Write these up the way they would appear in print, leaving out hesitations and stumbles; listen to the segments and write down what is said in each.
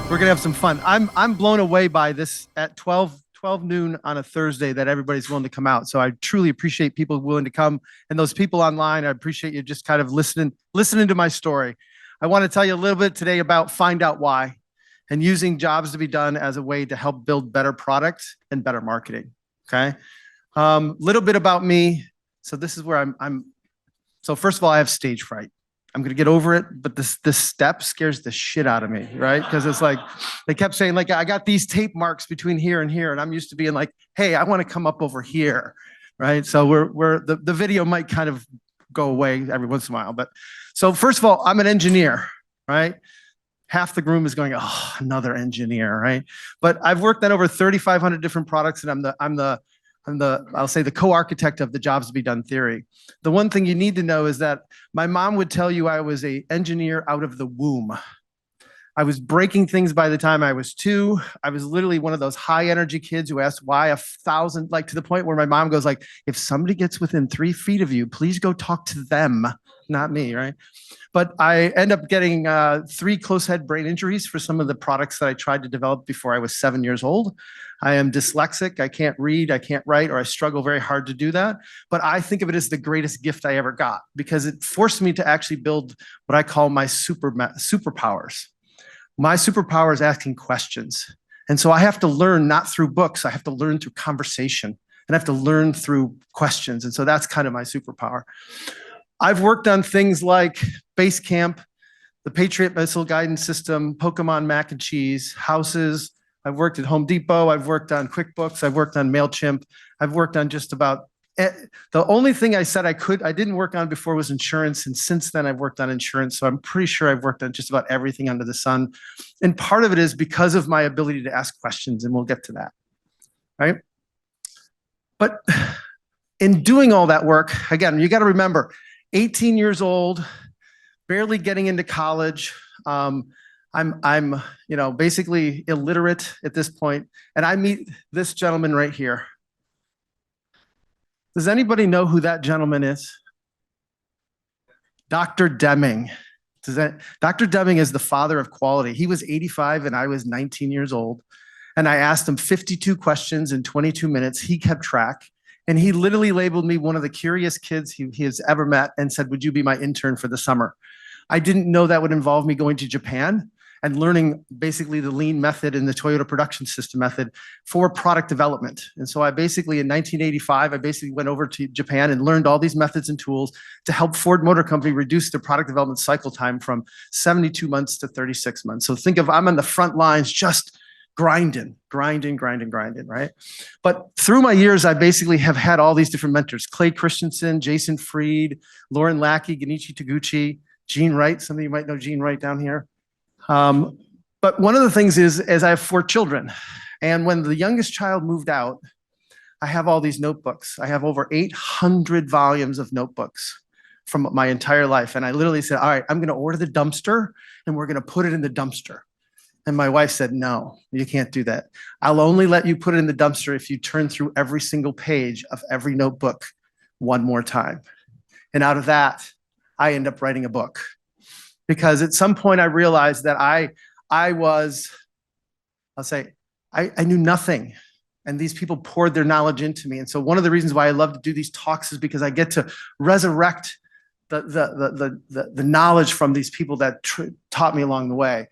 We're gonna have some fun. I'm blown away by this at 12 noon on a Thursday that everybody's willing to come out. So I truly appreciate people willing to come, and those people online. I appreciate you just kind of listening to my story. I want to tell you a little bit today about find out why, and using jobs to be done as a way to help build better products and better marketing. Okay, little bit about me. So this is where I'm. So first of all, I have stage fright. I'm gonna get over it, but this step scares the shit out of me, right? Because it's like they kept saying, like, I got these tape marks between here and here, and I'm used to being like, hey, I want to come up over here, right? So the video might kind of go away every once in a while, but so first of all, I'm an engineer, right? Half the room is going, oh, another engineer, right? But I've worked on over 3,500 different products, and I'll say the co-architect of the jobs to be done theory. The one thing you need to know is that my mom would tell you I was an engineer out of the womb. I was breaking things by the time I was 2. I was literally one of those high energy kids who asked why 1,000, like to the point where my mom goes like, if somebody gets within 3 feet of you, please go talk to them, not me, right? But I end up getting 3 close head brain injuries for some of the products that I tried to develop before I was 7 years old. I am dyslexic. I can't read, I can't write, or I struggle very hard to do that. But I think of it as the greatest gift I ever got because it forced me to actually build what I call my superpowers. My superpower is asking questions. And so I have to learn not through books, I have to learn through conversation, and I have to learn through questions. And so that's kind of my superpower. I've worked on things like Base Camp, the Patriot Missile Guidance System, Pokemon Mac and Cheese, houses. I've worked at Home Depot. I've worked on QuickBooks. I've worked on MailChimp. I've worked on just about the only thing I said I didn't work on before was insurance. And since then I've worked on insurance. So I'm pretty sure I've worked on just about everything under the sun. And part of it is because of my ability to ask questions, and we'll get to that, right? But in doing all that work, again, you got to remember, 18 years old, barely getting into college. I'm basically illiterate at this point, and I meet this gentleman right here. Does anybody know who that gentleman is? Dr. Deming. Dr. Deming is the father of quality. He was 85 and I was 19 years old, and I asked him 52 questions in 22 minutes. He kept track. And he literally labeled me one of the curious kids he has ever met and said, would you be my intern for the summer? I didn't know that would involve me going to Japan and learning basically the lean method and the Toyota production system method for product development. And so I basically, in 1985, I basically went over to Japan and learned all these methods and tools to help Ford Motor Company reduce their product development cycle time from 72 months to 36 months. So think of, I'm on the front lines just grinding, right? But through my years, I basically have had all these different mentors: Clay Christensen, Jason Fried, Lauren Lackey, Genichi Taguchi, Gene Wright. Some of you might know Gene Wright down here. But one of the things is I have 4 children. And when the youngest child moved out, I have all these notebooks. I have over 800 volumes of notebooks from my entire life. And I literally said, all right, I'm going to order the dumpster and we're going to put it in the dumpster. And my wife said, no, you can't do that. I'll only let you put it in the dumpster if you turn through every single page of every notebook one more time. And out of that, I end up writing a book. Because at some point I realized that I knew nothing. And these people poured their knowledge into me. And so one of the reasons why I love to do these talks is because I get to resurrect the knowledge from these people that taught me along the way.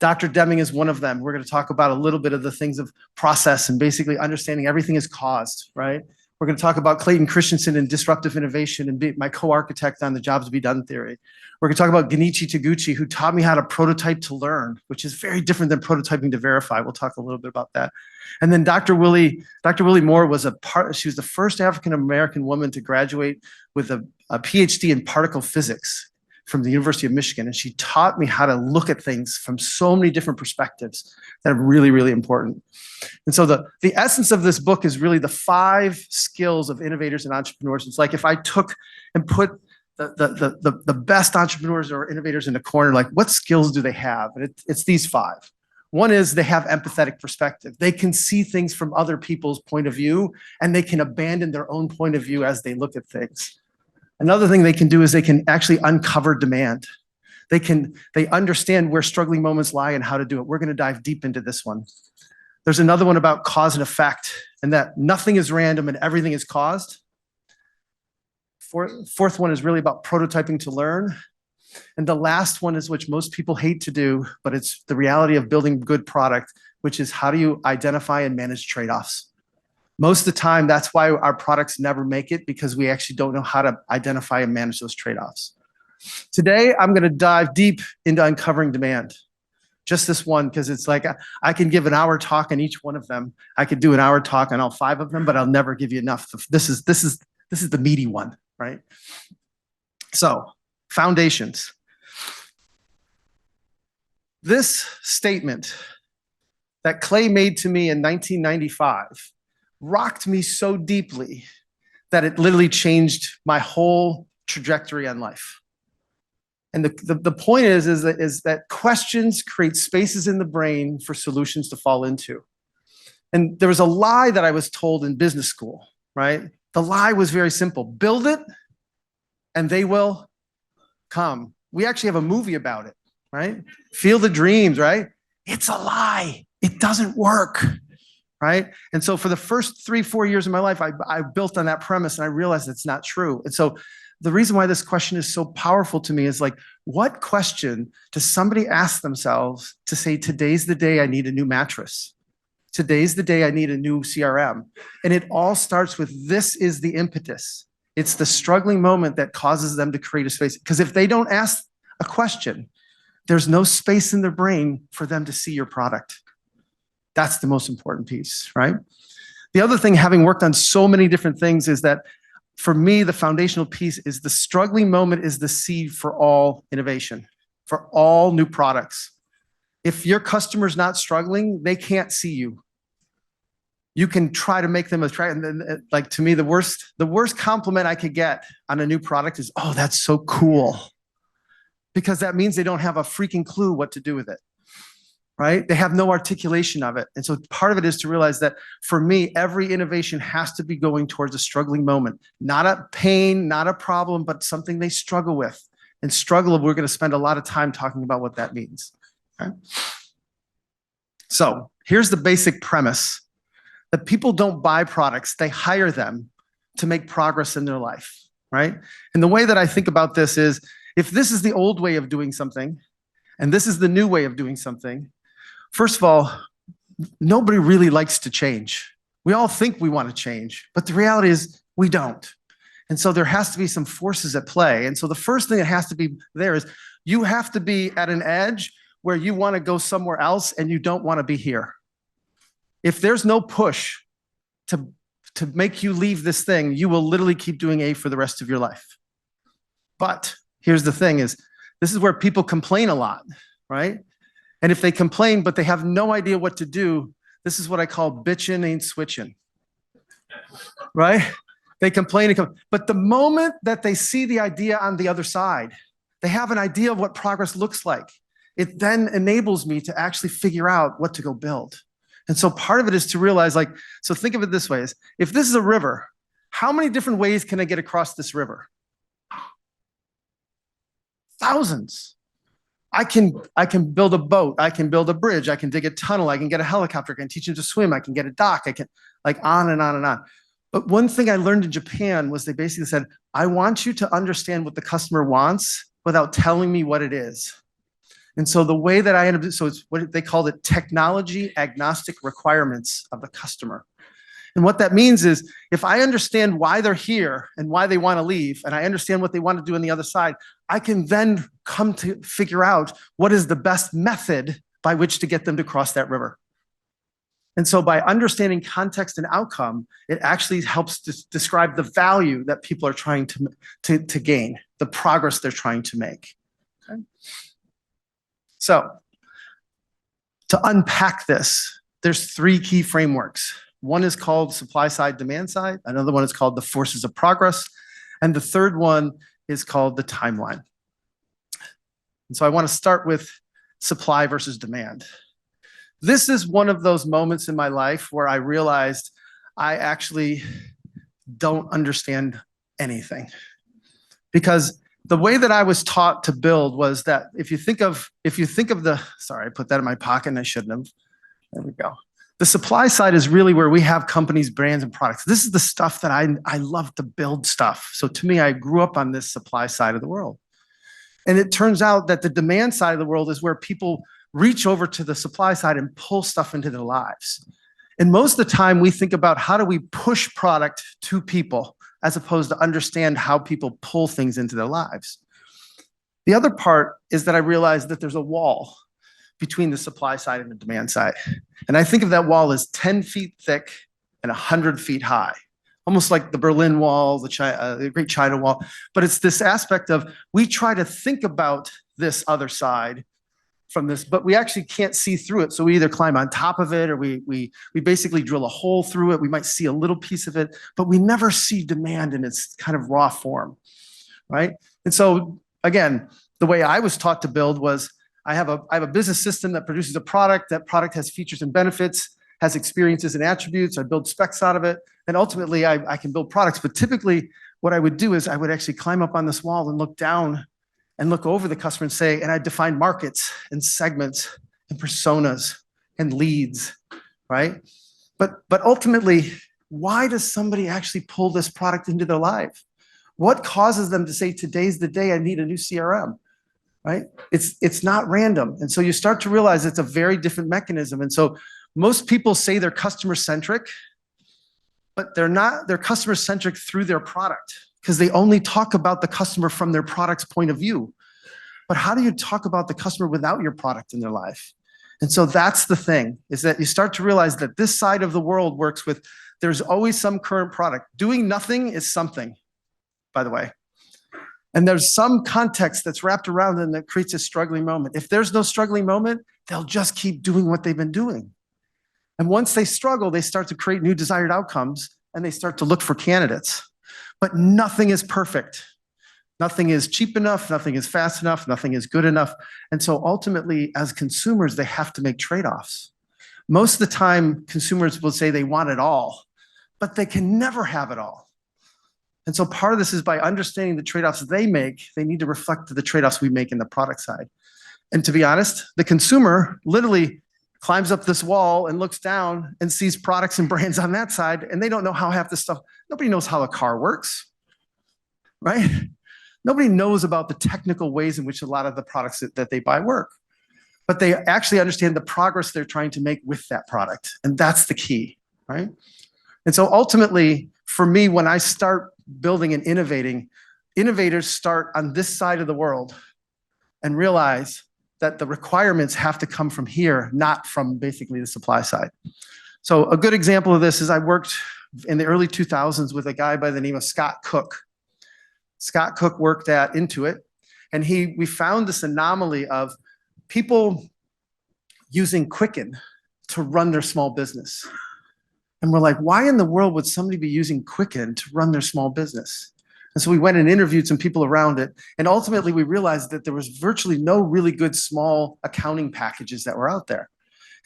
Dr. Deming is one of them. We're going to talk about a little bit of the things of process and basically understanding everything is caused, right? We're going to talk about Clayton Christensen and disruptive innovation and be my co-architect on the jobs to be done theory. We're going to talk about Genichi Taguchi, who taught me how to prototype to learn, which is very different than prototyping to verify. We'll talk a little bit about that. And then Dr. Willie Moore she was the first African-American woman to graduate with a PhD in particle physics from the University of Michigan. And she taught me how to look at things from so many different perspectives that are really, really important. And so the essence of this book is really the 5 skills of innovators and entrepreneurs. It's like if I took and put the best entrepreneurs or innovators in a corner, like what skills do they have? And it's these 5. One is they have empathetic perspective. They can see things from other people's point of view, and they can abandon their own point of view as they look at things. Another thing they can do is they can actually uncover demand. They understand where struggling moments lie and how to do it. We're going to dive deep into this one. There's another one about cause and effect, and that nothing is random and everything is caused. Fourth one is really about prototyping to learn. And the last one is which most people hate to do, but it's the reality of building good product, which is how do you identify and manage trade-offs? Most of the time, that's why our products never make it, because we actually don't know how to identify and manage those trade-offs. Today, I'm going to dive deep into uncovering demand. Just this one, because it's like I can give an hour talk on each one of them. I could do an hour talk on all 5 of them, but I'll never give you enough. This is the meaty one, right? So, foundations. This statement that Clay made to me in 1995 rocked me so deeply that it literally changed my whole trajectory on life. And the point is that questions create spaces in the brain for solutions to fall into. And there was a lie that I was told in business school, right? The lie was very simple. Build it and they will come. We actually have a movie about it, right? Field of Dreams, right? It's a lie. It doesn't work, right? And so for the first 3-4 years of my life, I built on that premise and I realized it's not true. And so the reason why this question is so powerful to me is like, what question does somebody ask themselves to say, today's the day I need a new mattress? Today's the day I need a new CRM. And it all starts with, this is the impetus. It's the struggling moment that causes them to create a space. Because if they don't ask a question, there's no space in their brain for them to see your product. That's the most important piece, right? The other thing, having worked on so many different things, is that for me, the foundational piece is the struggling moment is the seed for all innovation, for all new products. If your customer's not struggling, they can't see you. You can try to make them attractive. And then, like, to me, the worst compliment I could get on a new product is, oh, that's so cool. Because that means they don't have a freaking clue what to do with it, right? They have no articulation of it. And so part of it is to realize that for me, every innovation has to be going towards a struggling moment, not a pain, not a problem, but something they struggle with. And struggle, we're going to spend a lot of time talking about what that means. Okay? So here's the basic premise, that people don't buy products, they hire them to make progress in their life, right? And the way that I think about this is, if this is the old way of doing something, and this is the new way of doing something, first of all, nobody really likes to change. We all think we want to change, but the reality is we don't. And so there has to be some forces at play. And so the first thing that has to be there is you have to be at an edge where you want to go somewhere else and you don't want to be here. If there's no push to make you leave this thing, you will literally keep doing A for the rest of your life. But here's the thing is, this is where people complain a lot, right? And if they complain, but they have no idea what to do, this is what I call bitching ain't switching, right? They complain, but the moment that they see the idea on the other side, they have an idea of what progress looks like. It then enables me to actually figure out what to go build. And so part of it is to realize, like, so think of it this way, is if this is a river, how many different ways can I get across this river? Thousands. I can build a boat, I can build a bridge, I can dig a tunnel, I can get a helicopter, I can teach them to swim, I can get a dock, I can, like, on and on and on. But one thing I learned in Japan was they basically said, I want you to understand what the customer wants without telling me what it is. And so the way that I ended up, so it's what they called it, technology agnostic requirements of the customer. And what that means is, if I understand why they're here and why they want to leave, and I understand what they want to do on the other side, I can then come to figure out what is the best method by which to get them to cross that river. And so by understanding context and outcome, it actually helps to describe the value that people are trying to gain, the progress they're trying to make. Okay? So to unpack this, there's 3 key frameworks. One is called supply side, demand side. Another one is called the forces of progress. And the third one is called the timeline. And so I want to start with supply versus demand. This is one of those moments in my life where I realized I actually don't understand anything. Because the way that I was taught to build was that if you think of the, sorry, I put that in my pocket and I shouldn't have. There we go. The supply side is really where we have companies, brands, and products. This is the stuff that I love to build stuff. So to me, I grew up on this supply side of the world. And it turns out that the demand side of the world is where people reach over to the supply side and pull stuff into their lives. And most of the time we think about how do we push product to people as opposed to understand how people pull things into their lives. The other part is that I realized that there's a wall between the supply side and the demand side. And I think of that wall as 10 feet thick and 100 feet high, almost like the Berlin Wall, the Great China Wall. But it's this aspect of we try to think about this other side from this, but we actually can't see through it. So we either climb on top of it or we basically drill a hole through it. We might see a little piece of it, but we never see demand in its kind of raw form, right? And so again, the way I was taught to build was I have a business system that produces a product. That product has features and benefits, has experiences and attributes. I build specs out of it. And ultimately I can build products. But typically what I would do is I would actually climb up on this wall and look down and look over the customer and say, and I define markets and segments and personas and leads, right? But ultimately, why does somebody actually pull this product into their life? What causes them to say, today's the day I need a new CRM? Right? It's not random. And so you start to realize it's a very different mechanism. And so most people say they're customer centric, but they're not, they're customer centric through their product because they only talk about the customer from their product's point of view. But how do you talk about the customer without your product in their life? And so that's the thing, is that you start to realize that this side of the world works with, there's always some current product. Doing nothing is something, by the way. And there's some context that's wrapped around them that creates a struggling moment. If there's no struggling moment, they'll just keep doing what they've been doing. And once they struggle, they start to create new desired outcomes and they start to look for candidates. But nothing is perfect. Nothing is cheap enough. Nothing is fast enough. Nothing is good enough. And so ultimately, as consumers, they have to make trade-offs. Most of the time, consumers will say they want it all, but they can never have it all. And so part of this is by understanding the trade-offs they make, they need to reflect the trade-offs we make in the product side. And to be honest, the consumer literally climbs up this wall and looks down and sees products and brands on that side, and they don't know how half this stuff, nobody knows how a car works, right? Nobody knows about the technical ways in which a lot of the products that they buy work, but they actually understand the progress they're trying to make with that product. And that's the key, right? And so ultimately, for me, when I start building and innovating, innovators start on this side of the world and realize that the requirements have to come from here, not from basically the supply side. So a good example of this is I worked in the early 2000s with a guy by the name of Scott Cook. Scott Cook worked at Intuit, and we found this anomaly of people using Quicken to run their small business. And we're like, why in the world would somebody be using Quicken to run their small business? And so we went and interviewed some people around it. And ultimately, we realized that there was virtually no really good small accounting packages that were out there.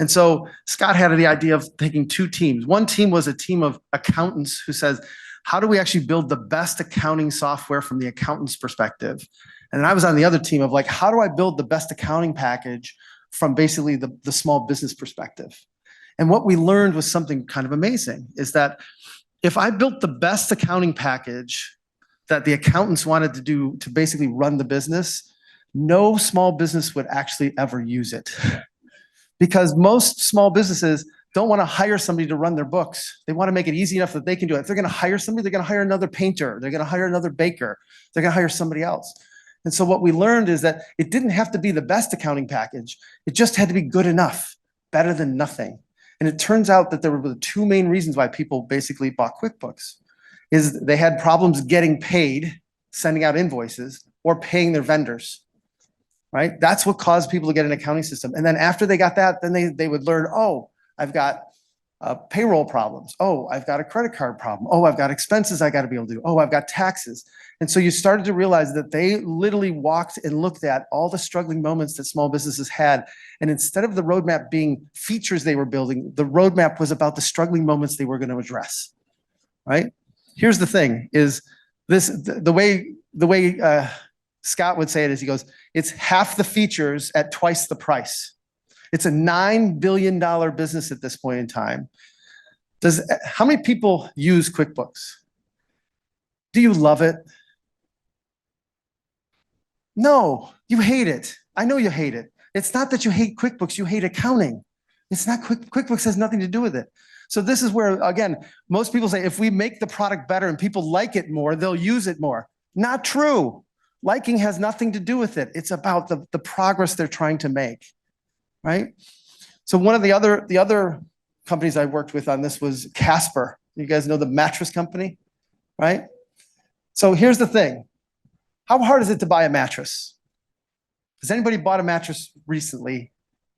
And so Scott had the idea of taking two teams. One team was a team of accountants who says, how do we actually build the best accounting software from the accountant's perspective? And I was on the other team of like, how do I build the best accounting package from basically the small business perspective? And what we learned was something kind of amazing, is that if I built the best accounting package that the accountants wanted to do to basically run the business, no small business would actually ever use it. Because most small businesses don't want to hire somebody to run their books. They want to make it easy enough that they can do it. If they're going to hire somebody, they're going to hire another painter. They're going to hire another baker. They're going to hire somebody else. And so what we learned is that it didn't have to be the best accounting package. It just had to be good enough, better than nothing. And it turns out that there were the two main reasons why people basically bought QuickBooks, is they had problems getting paid, sending out invoices, or paying their vendors, right? That's what caused people to get an accounting system. And then after they got that, then they would learn, oh, I've got payroll problems. Oh, I've got a credit card problem. Oh, I've got expenses I got to be able to do. Oh, I've got taxes. And so you started to realize that they literally walked and looked at all the struggling moments that small businesses had. And instead of the roadmap being features they were building, the roadmap was about the struggling moments they were going to address, right? Here's the thing, is this the way Scott would say it as he goes, it's half the features at twice the price. It's a $9 billion business at this point in time. How many people use QuickBooks? Do you love it? No, you hate it. I know you hate it. It's not that you hate QuickBooks, you hate accounting. It's not QuickBooks has nothing to do with it. So this is where, again, most people say if we make the product better and people like it more, they'll use it more. Not true. Liking has nothing to do with it. It's about the progress they're trying to make, right? So one of the other companies I worked with on this was Casper. You guys know the mattress company, right? So here's the thing. How hard is it to buy a mattress? Has anybody bought a mattress recently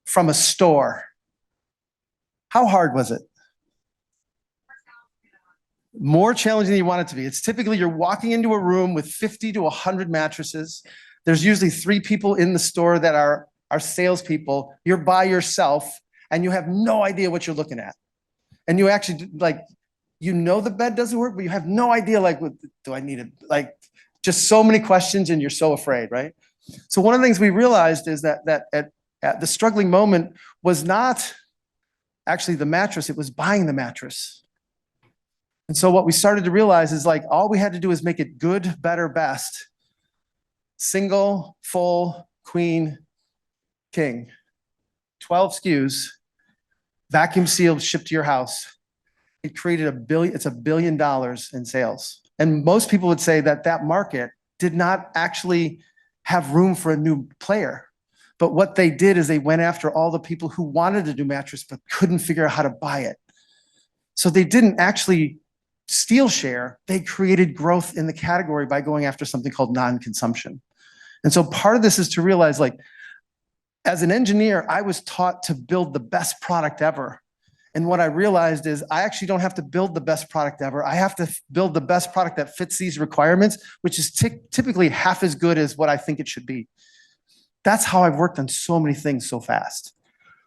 from a store? How hard was it? More challenging than you want it to be. It's typically you're walking into a room with 50 to 100 mattresses. There's usually 3 people in the store that are salespeople. You're by yourself and you have no idea what you're looking at. And you actually the bed doesn't work, but you have no idea what do I need it? Just so many questions and you're so afraid, right? So one of the things we realized is that at the struggling moment was not actually the mattress, it was buying the mattress. And so what we started to realize is all we had to do is make it good, better, best. Single, full, queen, king. 12 SKUs, vacuum sealed, shipped to your house. It created it's $1 billion in sales. And most people would say that market did not actually have room for a new player. But what they did is they went after all the people who wanted a new mattress but couldn't figure out how to buy it. So they didn't actually steal share, they created growth in the category by going after something called non-consumption. And so part of this is to realize as an engineer, I was taught to build the best product ever. And what I realized is I actually don't have to build the best product ever. I have to build the best product that fits these requirements, which is typically half as good as what I think it should be. That's how I've worked on so many things so fast.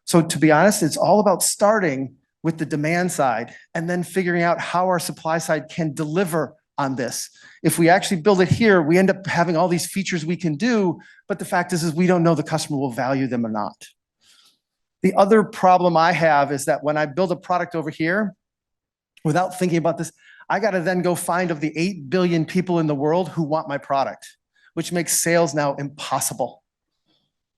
So to be honest, it's all about starting with the demand side and then figuring out how our supply side can deliver on this. If we actually build it here, we end up having all these features we can do, but the fact is we don't know the customer will value them or not. The other problem I have is that when I build a product over here, without thinking about this, I got to then go find of the 8 billion people in the world who want my product, which makes sales now impossible.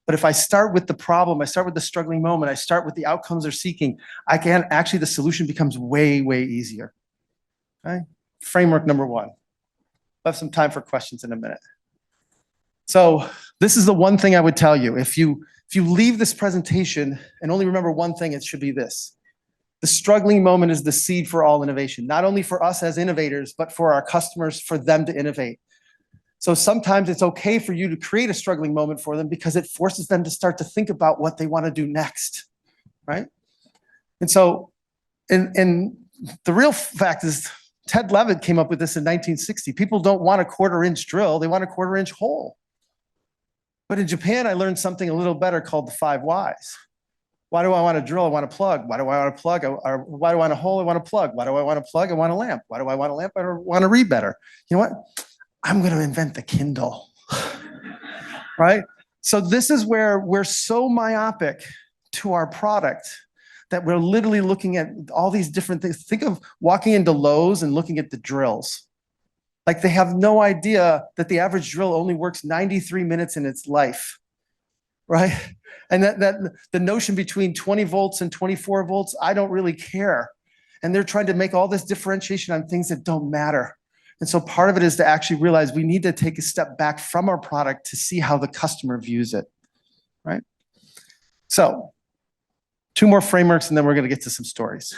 But if I start with the problem, I start with the struggling moment, I start with the outcomes they're seeking, the solution becomes way, way easier. Okay? Framework number 1. We'll have some time for questions in a minute. So this is the one thing I would tell you. If you leave this presentation and only remember one thing, it should be this. The struggling moment is the seed for all innovation, not only for us as innovators, but for our customers, for them to innovate. So sometimes it's okay for you to create a struggling moment for them because it forces them to start to think about what they want to do next, right? And so, and the real fact is Ted Levitt came up with this in 1960. People don't want a 1/4-inch drill, they want a 1/4-inch hole. But in Japan, I learned something a little better called the 5 whys. Why do I want a drill? I want a plug. Why do I want a plug? Why do I want a hole? I want a plug. Why do I want a plug? I want a lamp. Why do I want a lamp? I want to read better. You know what? I'm going to invent the Kindle, right? So this is where we're so myopic to our product that we're literally looking at all these different things. Think of walking into Lowe's and looking at the drills. They have no idea that the average drill only works 93 minutes in its life, right? And that the notion between 20 volts and 24 volts, I don't really care. And they're trying to make all this differentiation on things that don't matter. And so part of it is to actually realize we need to take a step back from our product to see how the customer views it, right? So 2 more frameworks and then we're going to get to some stories.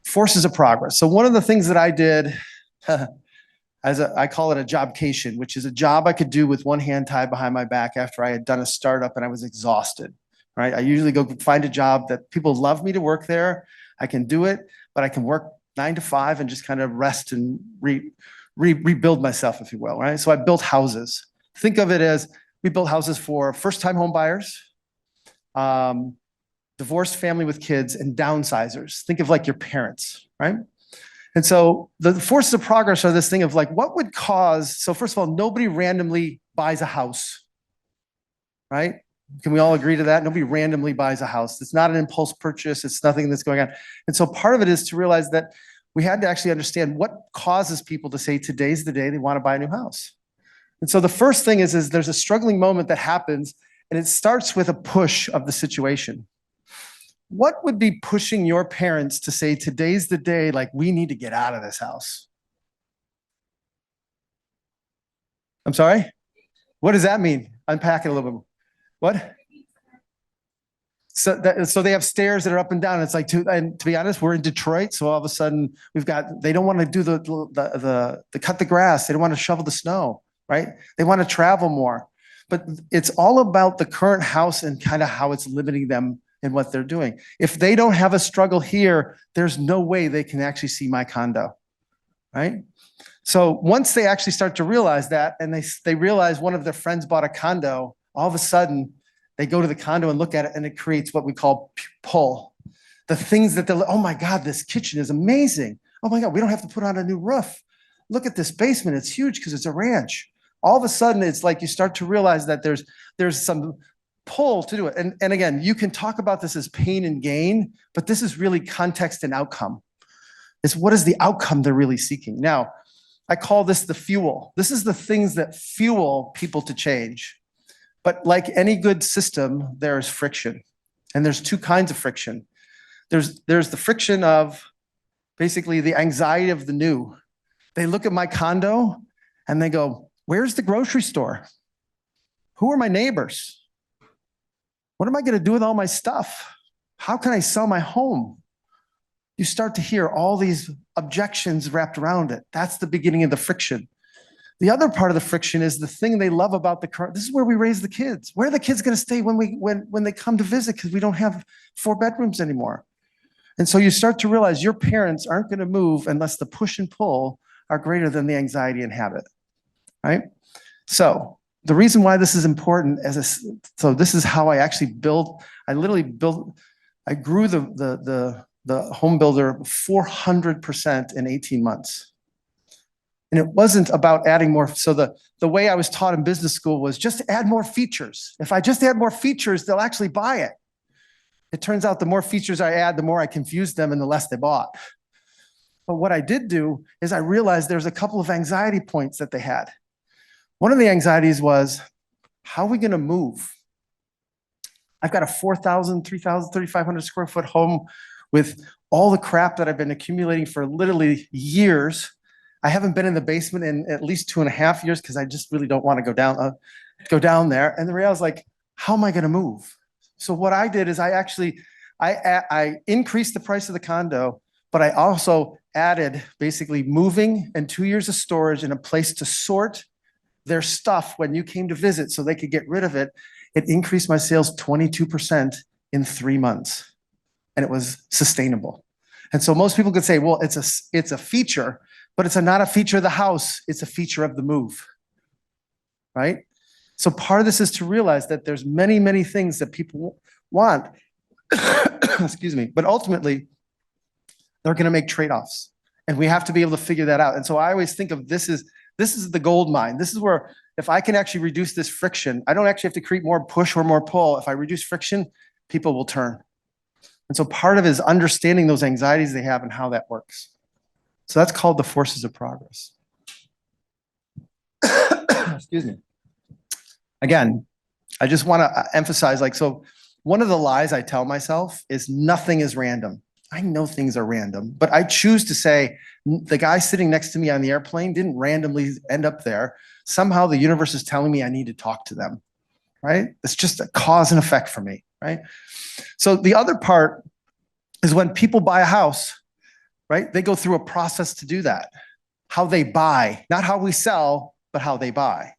Forces of progress. So one of the things that I did, I call it a jobcation, which is a job I could do with one hand tied behind my back after I had done a startup and I was exhausted, right? I usually go find a job that people love me to work there. I can do it, but I can work 9 to 5 and just kind of rest and rebuild myself, if you will, right? So I built houses. Think of it as we built houses for first-time home buyers, divorced family with kids, and downsizers. Think of your parents, right? And so the forces of progress are this thing of like, what would cause, so first of all, nobody randomly buys a house, right? Can we all agree to that? Nobody randomly buys a house. It's not an impulse purchase. It's nothing that's going on. And so part of it is to realize that we had to actually understand what causes people to say today's the day they want to buy a new house. And so the first thing is there's a struggling moment that happens, and it starts with a push of the situation. What would be pushing your parents to say today's the day, like we need to get out of this house? I'm sorry? What does that mean? Unpack it a little bit. What? So they have stairs that are up and down. It's like, and to be honest, we're in Detroit, so all of a sudden they don't want to do the cut the grass. They don't want to shovel the snow, right? They want to travel more. But it's all about the current house and kind of how it's limiting them in what they're doing. If they don't have a struggle here, there's no way they can actually see my condo, right? So once they actually start to realize that, and they realize one of their friends bought a condo, all of a sudden they go to the condo and look at it, and it creates what we call pull. The things that they're, oh my God, this kitchen is amazing. Oh my God, we don't have to put on a new roof. Look at this basement, it's huge because it's a ranch. All of a sudden, it's like you start to realize that there's some pull to do it. And again, you can talk about this as pain and gain, but this is really context and outcome. It's what is the outcome they're really seeking. Now, I call this the fuel. This is the things that fuel people to change. But like any good system, there is friction. And there's two kinds of friction. There's the friction of basically the anxiety of the new. They look at my condo and they go, where's the grocery store? Who are my neighbors? What am I going to do with all my stuff? How can I sell my home? You start to hear all these objections wrapped around it. That's the beginning of the friction. The other part of the friction is the thing they love about the current. This is where we raise the kids. Where are the kids going to stay when they come to visit? Because we don't have 4 bedrooms anymore. And so you start to realize your parents aren't going to move unless the push and pull are greater than the anxiety and habit, right? So the reason why this is important so this is how I actually built. I grew the home builder 400% in 18 months. And it wasn't about adding more. So the way I was taught in business school was just add more features. If I just add more features, they'll actually buy it. It turns out the more features I add, the more I confuse them and the less they bought. But what I did do is I realized there's a couple of anxiety points that they had. One of the anxieties was, how are we going to move? I've got a 4,000, 3,000, 3,500 square foot home with all the crap that I've been accumulating for literally years. I haven't been in the basement in at least 2.5 years because I just really don't want to go down there. And the reality is like, how am I going to move? So what I did is I increased the price of the condo, but I also added basically moving and 2 years of storage and a place to sort their stuff when you came to visit so they could get rid of it. It increased my sales 22% in 3 months, and it was sustainable. And so most people could say, well, it's a feature, but it's not a feature of the house. It's a feature of the move, right? So part of this is to realize that there's many, many things that people want, excuse me, but ultimately they're going to make trade-offs, and we have to be able to figure that out. And so I always think of this is the gold mine. This is where if I can actually reduce this friction, I don't actually have to create more push or more pull. If I reduce friction, people will turn. And so part of it is understanding those anxieties they have and how that works. So that's called the forces of progress. Excuse me. Again, I just want to emphasize, so one of the lies I tell myself is nothing is random. I know things are random, but I choose to say the guy sitting next to me on the airplane didn't randomly end up there. Somehow the universe is telling me I need to talk to them, right? It's just a cause and effect for me, right? So the other part is when people buy a house, right? They go through a process to do that. How they buy, not how we sell, but how they buy.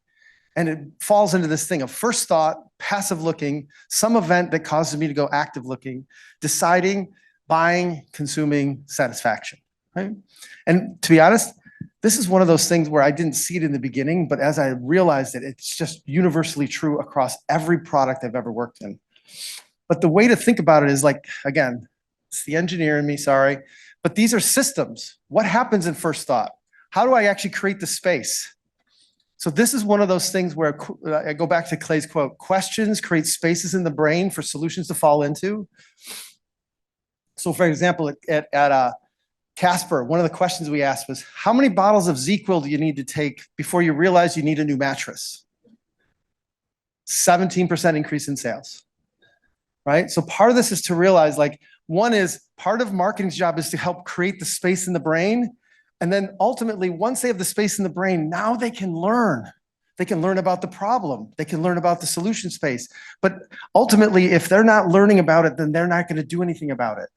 And it falls into this thing of first thought, passive looking, some event that causes me to go active looking, deciding, buying, consuming, satisfaction, right? And to be honest, this is one of those things where I didn't see it in the beginning, but as I realized it, it's just universally true across every product I've ever worked in. But the way to think about it is again, it's the engineer in me, sorry, But these are systems. What happens in first thought? How do I actually create the space? So this is one of those things where I go back to Clay's quote, questions create spaces in the brain for solutions to fall into. So for example, at Casper, one of the questions we asked was, how many bottles of ZzzQuil do you need to take before you realize you need a new mattress? 17% increase in sales, right? So part of this is to realize, like, one is part of marketing's job is to help create the space in the brain. And then ultimately, once they have the space in the brain, now they can learn. They can learn about the problem. They can learn about the solution space. But ultimately, if they're not learning about it, then they're not going to do anything about it.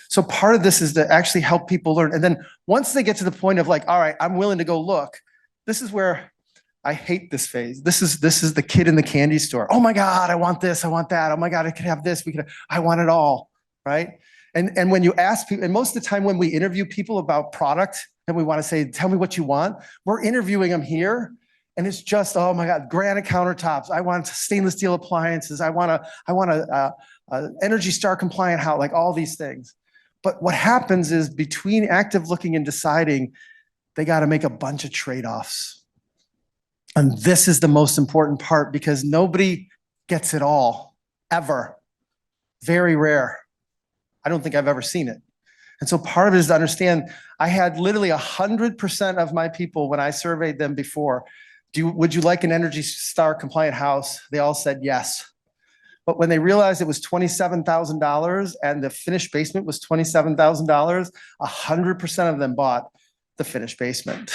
So part of this is to actually help people learn. And then once they get to the point of like, all right, I'm willing to go look, this is where I hate this phase. This is the kid in the candy store. Oh my God, I want this, I want that. Oh my God, I could have this. I want it all, right? And when you ask people, and most of the time when we interview people about product and we want to say, tell me what you want, we're interviewing them here. And it's just, oh my God, granite countertops. I want stainless steel appliances. I want a Energy Star compliant house, like all these things. But what happens is between active looking and deciding, they got to make a bunch of trade-offs. And this is the most important part because nobody gets it all, ever. Very rare. I don't think I've ever seen it. And so part of it is to understand, I had literally 100% of my people when I surveyed them before, would you like an Energy Star compliant house? They all said yes. But when they realized it was $27,000 and the finished basement was $27,000, 100% of them bought the finished basement,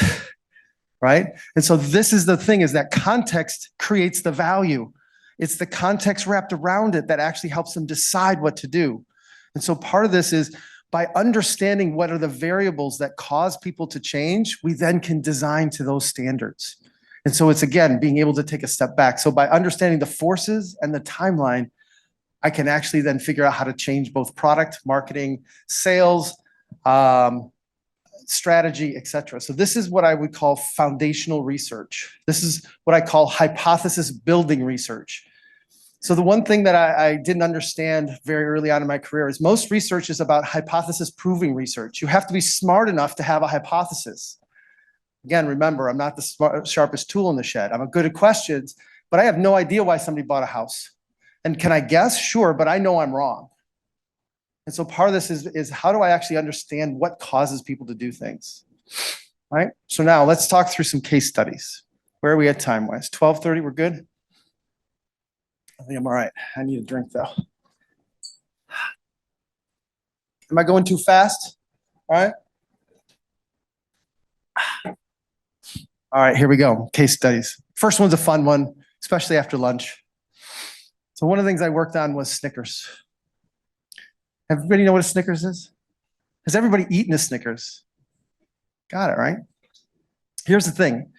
right? And so this is the thing, is that context creates the value. It's the context wrapped around it that actually helps them decide what to do. And so part of this is by understanding what are the variables that cause people to change, we then can design to those standards. And so it's, again, being able to take a step back. So by understanding the forces and the timeline, I can actually then figure out how to change both product, marketing, sales, strategy, et cetera. So this is what I would call foundational research. This is what I call hypothesis building research. So the one thing that I didn't understand very early on in my career is most research is about hypothesis proving research. You have to be smart enough to have a hypothesis. Again, remember, I'm not the sharpest tool in the shed. I'm good at questions, but I have no idea why somebody bought a house. And can I guess? Sure, but I know I'm wrong. And so part of this is how do I actually understand what causes people to do things, right? So now let's talk through some case studies. Where are we at time-wise? 12:30, we're good? I think I'm all right. I need a drink though. Am I going too fast? All right. All right, here we go. Case studies. First one's a fun one, especially after lunch. So one of the things I worked on was Snickers. Everybody know what a Snickers is? Has everybody eaten a Snickers? Got it, right? Here's the thing.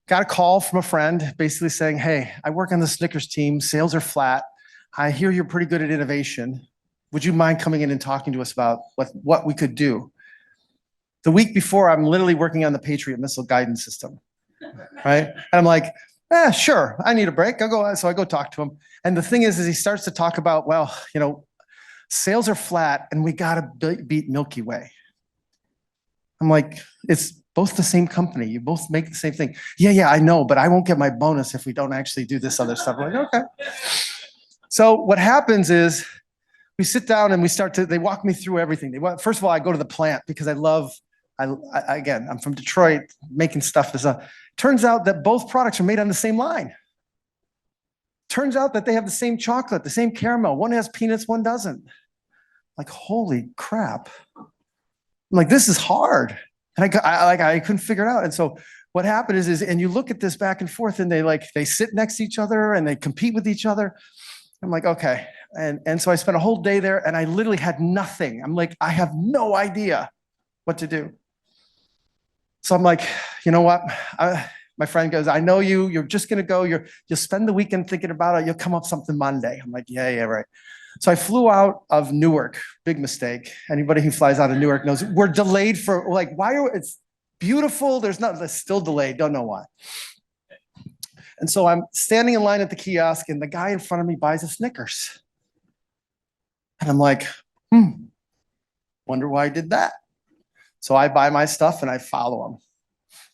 Got a call from a friend basically saying, hey, I work on the Snickers team. Sales are flat. I hear you're pretty good at innovation. Would you mind coming in and talking to us about what we could do? The week before, I'm literally working on the Patriot missile guidance system, right? And I'm like, sure, I need a break. I'll go. So I go talk to him. And the thing is he starts to talk about, well, sales are flat and we got to beat Milky Way. I'm like, it's both the same company. You both make the same thing. Yeah, I know, but I won't get my bonus if we don't actually do this other stuff. I'm like, okay. So what happens is we sit down and they walk me through everything. First of all, I go to the plant because again, I'm from Detroit, making stuff. Turns out that both products are made on the same line. Turns out that they have the same chocolate, the same caramel. One has peanuts, one doesn't. Like, holy crap. I'm like, this is hard. And I couldn't figure it out. And so what happened is and you look at this back and forth and they sit next to each other and they compete with each other. I'm like, okay. And so I spent a whole day there and I literally had nothing. I'm like, I have no idea what to do. So I'm like, you know what? My friend goes, I know you're just going to go. You'll spend the weekend thinking about it. You'll come up something Monday. I'm like, yeah, right. So I flew out of Newark. Big mistake. Anybody who flies out of Newark knows we're delayed for it's beautiful. It's still delayed. Don't know why. And so I'm standing in line at the kiosk and the guy in front of me buys a Snickers. And I'm like, wonder why I did that. So I buy my stuff and I follow him.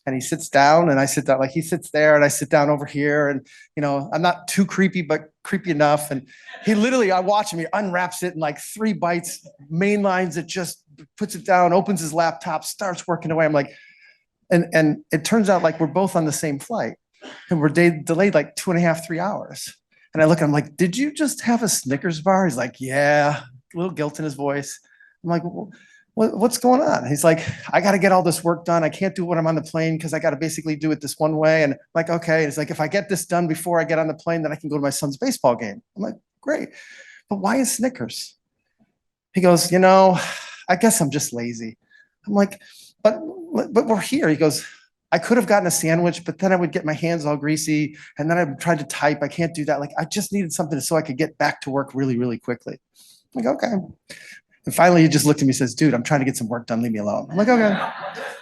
And he sits down and I sit down, like he sits there and I sit down over here. And, I'm not too creepy, but creepy enough. And he literally, I watch him, he unwraps it in like 3 bites, mainlines it, just puts it down, opens his laptop, starts working away. I'm like, and it turns out like we're both on the same flight and we're delayed like 2.5, 3 hours. And I look, I'm like, did you just have a Snickers bar? He's like, yeah, a little guilt in his voice. I'm like, well, what's going on? He's like, I got to get all this work done. I can't do it when I'm on the plane because I got to basically do it this one way. And I'm like, okay. It's like, if I get this done before I get on the plane, then I can go to my son's baseball game. I'm like, great. But why is Snickers? He goes, I guess I'm just lazy. I'm like, but we're here. He goes, I could have gotten a sandwich, but then I would get my hands all greasy and then I tried to type. I can't do that. Like, I just needed something so I could get back to work really, really quickly. I'm like, okay. And finally, he just looked at me and says, dude, I'm trying to get some work done. Leave me alone. I'm like, okay.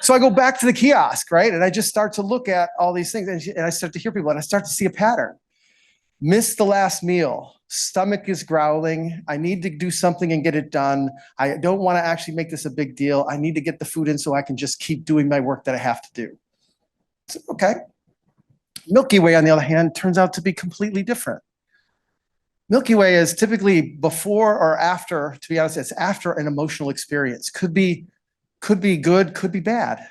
So I go back to the kiosk, right? And I just start to look at all these things and I start to hear people and I start to see a pattern. Miss the last meal. Stomach is growling. I need to do something and get it done. I don't want to actually make this a big deal. I need to get the food in so I can just keep doing my work that I have to do. So, okay. Milky Way, on the other hand, turns out to be completely different. Milky Way is typically before or after, to be honest, it's after an emotional experience. Could be good, could be bad.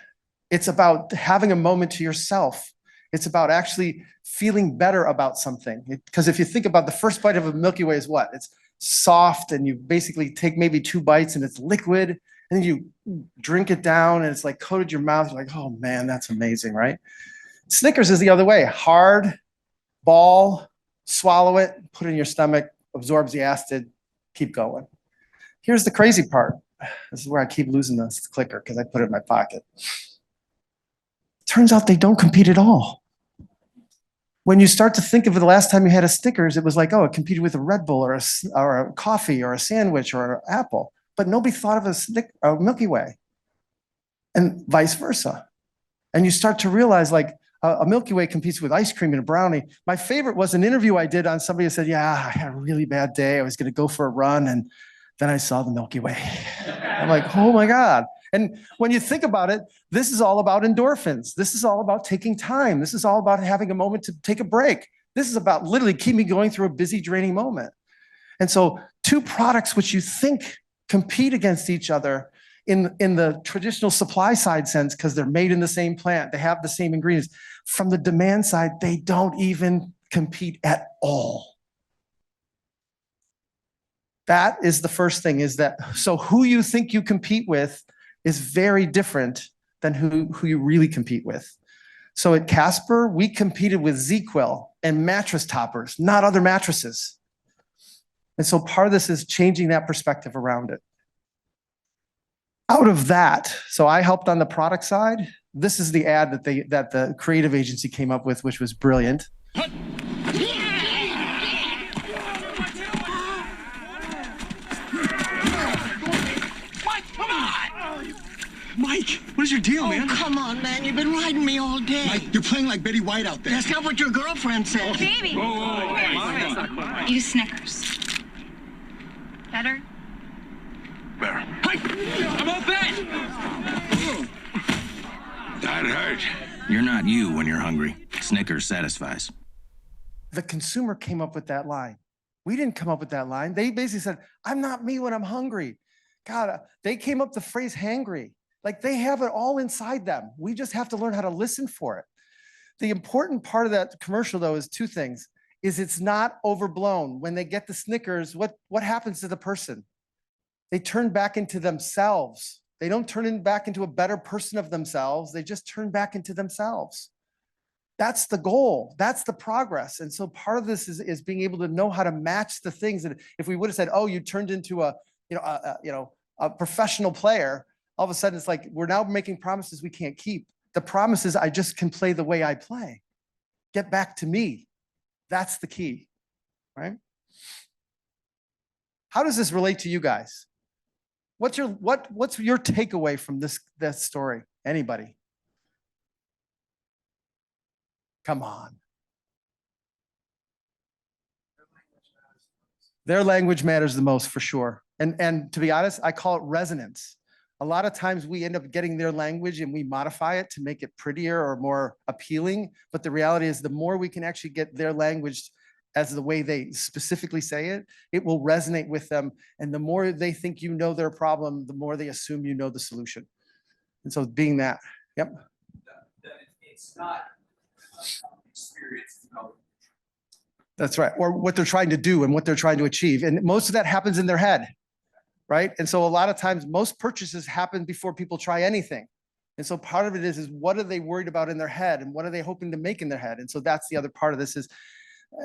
It's about having a moment to yourself. It's about actually feeling better about something. Because if you think about the first bite of a Milky Way is what? It's soft and you basically take maybe 2 bites and it's liquid and then you drink it down and it's like coated your mouth. You're like, oh man, that's amazing, right? Snickers is the other way. Hard, ball, swallow it, put it in your stomach, absorbs the acid, keep going. Here's the crazy part. This is where I keep losing this clicker because I put it in my pocket. Turns out they don't compete at all. When you start to think of the last time you had a Snickers, it was like, oh, it competed with a Red Bull or a coffee or a sandwich or an apple. But nobody thought of a Milky Way and vice versa. And you start to realize like, a Milky Way competes with ice cream and a brownie. My favorite was an interview I did on somebody who said, yeah, I had a really bad day. I was going to go for a run. And then I saw the Milky Way. I'm like, oh my God. And when you think about it, this is all about endorphins. This is all about taking time. This is all about having a moment to take a break. This is about literally keeping me going through a busy, draining moment. And so 2 products which you think compete against each other in the traditional supply side sense, because they're made in the same plant, they have the same ingredients. From the demand side, they don't even compete at all. That is the first thing, is that so who you think you compete with is very different than who you really compete with. So at Casper, we competed with ZzzQuil and mattress toppers, not other mattresses. And so part of this is changing that perspective around it. Out of that, so I helped on the product side. This is the ad that the creative agency came up with, which was brilliant. Mike, come on! Mike, what is your deal, man? Oh, come on, man. You've been riding me all day. Mike, you're playing like Betty White out there. That's not what your girlfriend said. Baby. Whoa. Eat Snickers. Better? Better. Mike, I'm all bet! That hurt. You're not you when you're hungry. Snickers satisfies. The consumer came up with that line. We didn't come up with that line. They basically said, I'm not me when I'm hungry. God, they came up with the phrase hangry. Like they have it all inside them. We just have to learn how to listen for it. The important part of that commercial, though, is 2 things. Is it's not overblown. When they get the Snickers, what happens to the person? They turn back into themselves. They don't turn back into a better person of themselves. They just turn back into themselves. That's the goal. That's the progress. And so part of this is being able to know how to match the things. And if we would have said, oh, you turned into a professional player, all of a sudden it's like, we're now making promises we can't keep. The promise is I just can play the way I play. Get back to me. That's the key, right? How does this relate to you guys? What's your takeaway from this story? Anybody? Come on. Their language matters the most, for sure. And to be honest, I call it resonance. A lot of times we end up getting their language and we modify it to make it prettier or more appealing. But the reality is the more we can actually get their language as the way they specifically say it, it will resonate with them. And the more they think you know their problem, the more they assume you know the solution. And so being that, yep. It's not experience. That's right. Or what they're trying to do and what they're trying to achieve. And most of that happens in their head, right? And so a lot of times most purchases happen before people try anything. And so part of it is what are they worried about in their head and what are they hoping to make in their head? And so that's the other part of this is,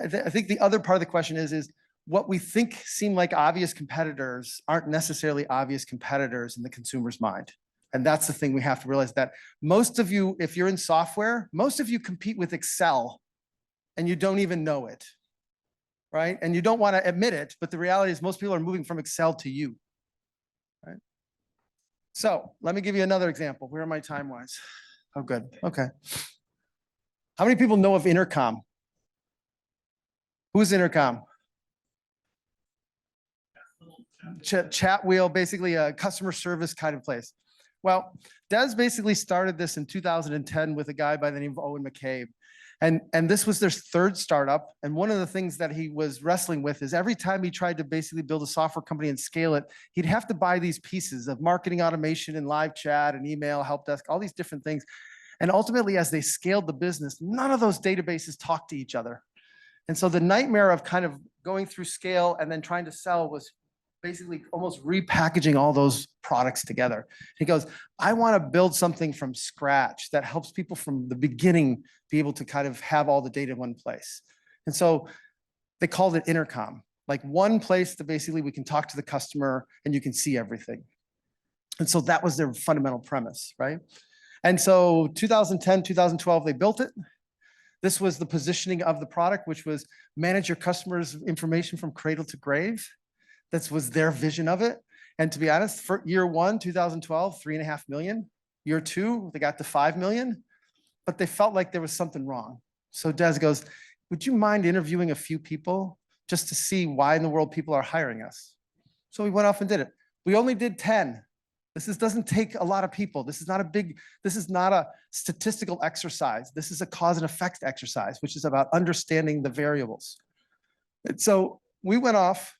I think the other part of the question is what we think seem like obvious competitors aren't necessarily obvious competitors in the consumer's mind. And that's the thing we have to realize, that most of you, if you're in software, most of you compete with Excel and you don't even know it, right? And you don't want to admit it, but the reality is most people are moving from Excel to you, right? So let me give you another example. Where am I time-wise? Oh, good. Okay. How many people know of Intercom? Who's Intercom? Chat wheel, basically a customer service kind of place. Well, Des basically started this in 2010 with a guy by the name of Owen McCabe. And this was their third startup. And one of the things that he was wrestling with is every time he tried to basically build a software company and scale it, he'd have to buy these pieces of marketing automation and live chat and email, help desk, all these different things. And ultimately, as they scaled the business, none of those databases talked to each other. And so the nightmare of kind of going through scale and then trying to sell was basically almost repackaging all those products together. He goes, I want to build something from scratch that helps people from the beginning be able to kind of have all the data in one place. And so they called it Intercom, like one place that basically we can talk to the customer and you can see everything. And so that was their fundamental premise, right? And so 2010, 2012, they built it. This was the positioning of the product, which was manage your customers' information from cradle to grave. That was their vision of it. And to be honest, for year one, 2012, 3.5 million. Year two, they got to 5 million, but they felt like there was something wrong. So Des goes, would you mind interviewing a few people just to see why in the world people are hiring us? So we went off and did it. We only did 10. Doesn't take a lot of people. This is not a statistical exercise. This is a cause and effect exercise, which is about understanding the variables. And so we went off,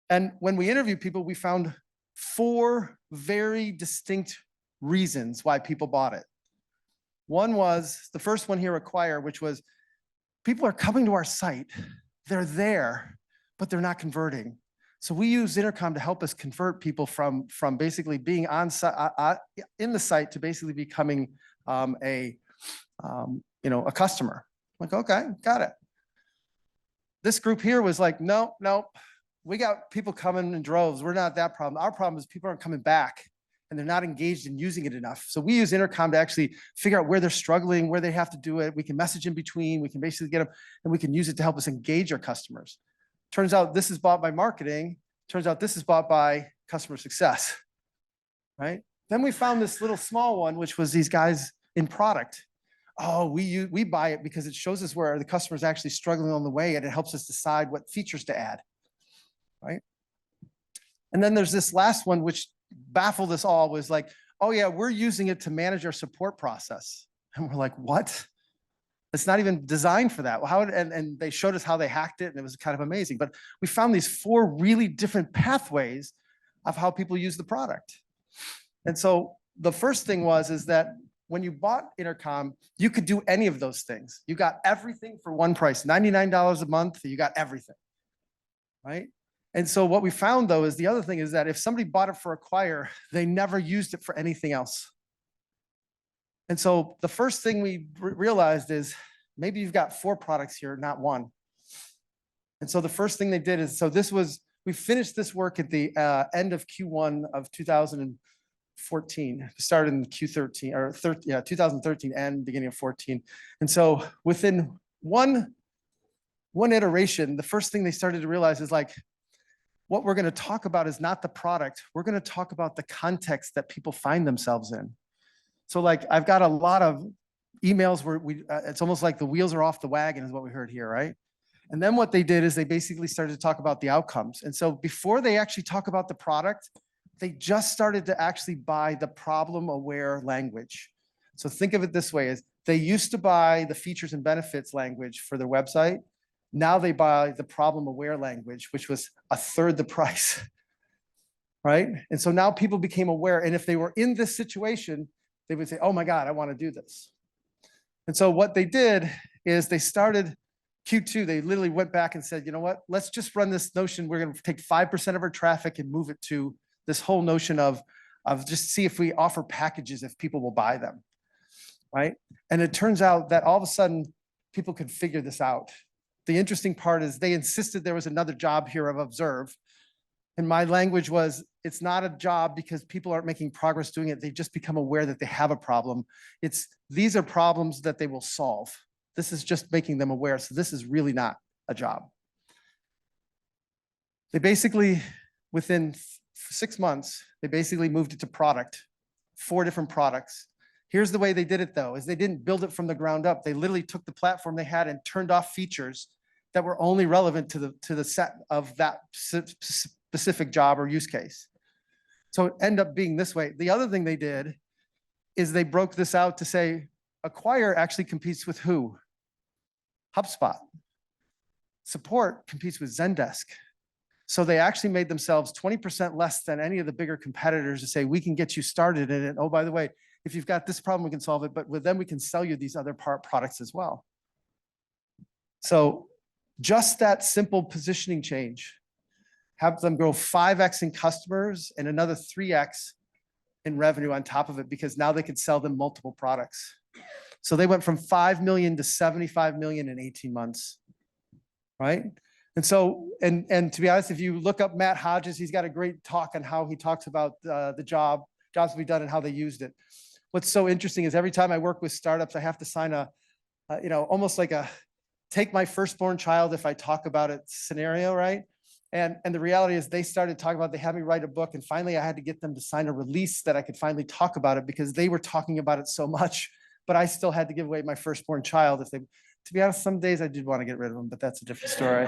and when we interviewed people, we found 4 very distinct reasons why people bought it. One was the first one here, acquire, which was people are coming to our site. They're there, but they're not converting. So we use Intercom to help us convert people from basically being on in the site to basically becoming a customer. Like, okay, got it. This group here was like, no, we got people coming in droves. We're not that problem. Our problem is people aren't coming back and they're not engaged in using it enough. So we use Intercom to actually figure out where they're struggling, where they have to do it. We can message in between. We can basically get them, and we can use it to help us engage our customers. Turns out this is bought by marketing. Turns out this is bought by customer success, right? Then we found this little small one, which was these guys in product. Oh, we buy it because it shows us where the customer is actually struggling on the way, and it helps us decide what features to add, right? And then there's this last one, which baffled us all, was like, oh yeah, we're using it to manage our support process. And we're like, what? It's not even designed for that. Well, how? And they showed us how they hacked it, and it was kind of amazing. But we found these 4 really different pathways of how people use the product. And so the first thing is that when you bought Intercom, you could do any of those things. You got everything for one price, $99 a month. You got everything, right? And so what we found, though, is the other thing is that if somebody bought it for acquire, they never used it for anything else. And so the first thing we realized is maybe you've got 4 products here, not one. And so the first thing they did is, we finished this work at the end of Q1 of 2014, started in Q13 or 2013 and beginning of 14. And so within one iteration, the first thing they started to realize is like, what we're going to talk about is not the product. We're going to talk about the context that people find themselves in. So like, I've got a lot of emails where it's almost like the wheels are off the wagon is what we heard here, right? And then what they did is they basically started to talk about the outcomes. And so before they actually talk about the product, they just started to actually buy the problem-aware language. So think of it this way: is they used to buy the features and benefits language for their website. Now they buy the problem-aware language, which was a third the price, right? And so now people became aware. And if they were in this situation, they would say, oh my God, I want to do this. And so what they did is they started Q2, they literally went back and said, you know what, let's just run this notion. We're going to take 5% of our traffic and move it to this whole notion of just see if we offer packages, if people will buy them, right? And it turns out that all of a sudden people could figure this out. The interesting part is they insisted there was another job here of observe. And my language was, it's not a job because people aren't making progress doing it. They just become aware that they have a problem. These are problems that they will solve. This is just making them aware. So this is really not a job. They basically, within 6 months, they basically moved it to product, 4 different products. Here's the way they did it though, is they didn't build it from the ground up. They literally took the platform they had and turned off features that were only relevant to the set of that specific job or use case. So it ended up being this way. The other thing they did is they broke this out to say, Acquire actually competes with who? HubSpot. Support competes with Zendesk. So they actually made themselves 20% less than any of the bigger competitors to say, we can get you started in it. Oh, by the way, if you've got this problem, we can solve it, but then we can sell you these other products as well. So just that simple positioning change, have them grow 5x in customers and another 3x in revenue on top of it, because now they could sell them multiple products. So they went from 5 million to 75 million in 18 months, right? And so, and to be honest, if you look up Matt Hodges, he's got a great talk on how he talks about the jobs to be done and how they used it. What's so interesting is every time I work with startups, I have to sign almost like a take my firstborn child if I talk about it scenario, right? And the reality is they started talking about, they had me write a book, and finally I had to get them to sign a release that I could finally talk about it, because they were talking about it so much, but I still had to give away my firstborn child. To be honest, some days I did want to get rid of them, but that's a different story.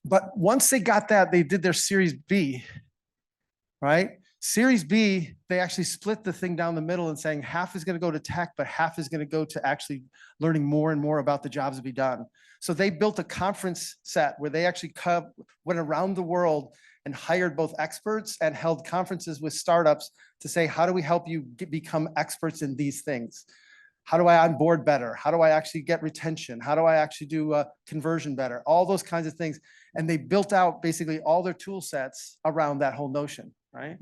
But once they got that, they did their Series B, right? Series B, they actually split the thing down the middle and saying half is going to go to tech, but half is going to go to actually learning more and more about the jobs to be done. So they built a conference set where they actually went around the world and hired both experts and held conferences with startups to say, how do we help you become experts in these things? How do I onboard better? How do I actually get retention? How do I actually do conversion better? All those kinds of things. And they built out basically all their tool sets around that whole notion, right?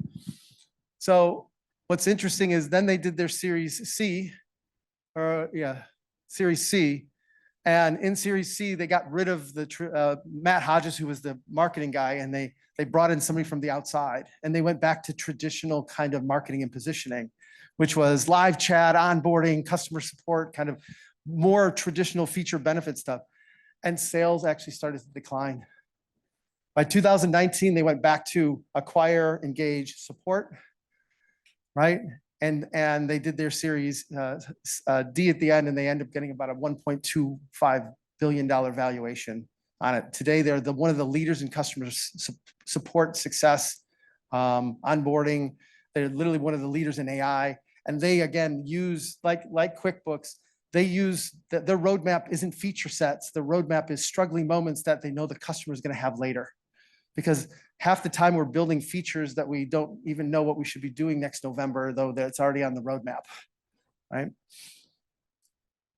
So what's interesting is then they did their Series C, Series C. And in Series C, they got rid of the Matt Hodges, who was the marketing guy, and they brought in somebody from the outside. And they went back to traditional kind of marketing and positioning, which was live chat, onboarding, customer support, kind of more traditional feature benefit stuff. And sales actually started to decline. By 2019, they went back to acquire, engage, support, right? And they did their Series D at the end, and they ended up getting about a $1.25 billion valuation on it. Today, they're one of the leaders in customer support success, onboarding. They're literally one of the leaders in AI. And they, again, use, like QuickBooks, they use, their roadmap isn't feature sets. The roadmap is struggling moments that they know the customer is going to have later. Because half the time we're building features that we don't even know what we should be doing next November, though that's already on the roadmap, right?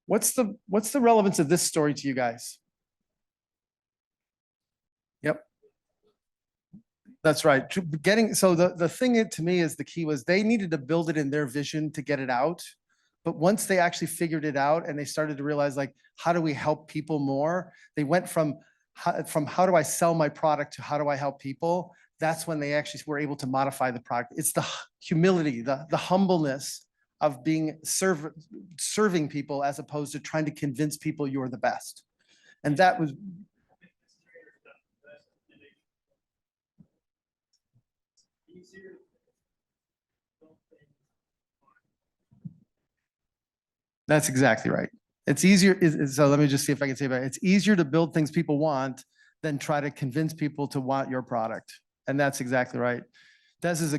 What's the relevance of this story to you guys? Yep. That's right. So the thing to me is the key was they needed to build it in their vision to get it out. But once they actually figured it out and they started to realize, like, how do we help people more? They went from how do I sell my product to how do I help people? That's when they actually were able to modify the product. It's the humility, the humbleness of being serving people as opposed to trying to convince people you're the best. And that was. That's exactly right. It's easier. So let me just see if I can say it. It's easier to build things people want than try to convince people to want your product. And that's exactly right. Des is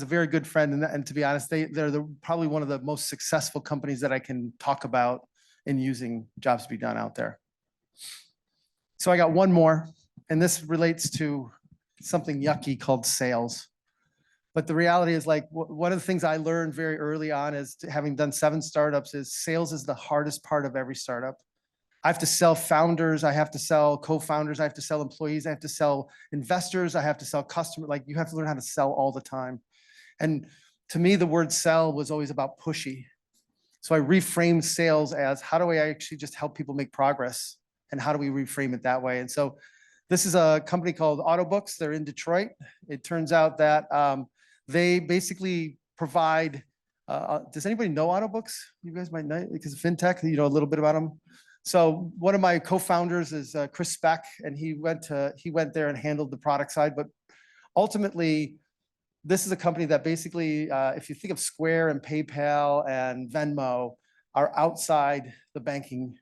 a very good friend, and to be honest, they're probably one of the most successful companies that I can talk about in using jobs to be done out there. So I got one more, and this relates to something yucky called sales. But the reality is, like, one of the things I learned very early on is, having done 7 startups, is sales is the hardest part of every startup. I have to sell founders, I have to sell co-founders, I have to sell employees, I have to sell investors, I have to sell customers. Like, you have to learn how to sell all the time. And to me, the word sell was always about pushy. So I reframed sales as, how do I actually just help people make progress? And how do we reframe it that way? And so this is a company called Autobooks. They're in Detroit. It turns out that they basically provide, does anybody know Autobooks? You guys might know, because of fintech, you know a little bit about them. So one of my co-founders is Chris Speck, and he went there and handled the product side. But ultimately, this is a company that basically, if you think of Square and PayPal and Venmo, are outside the banking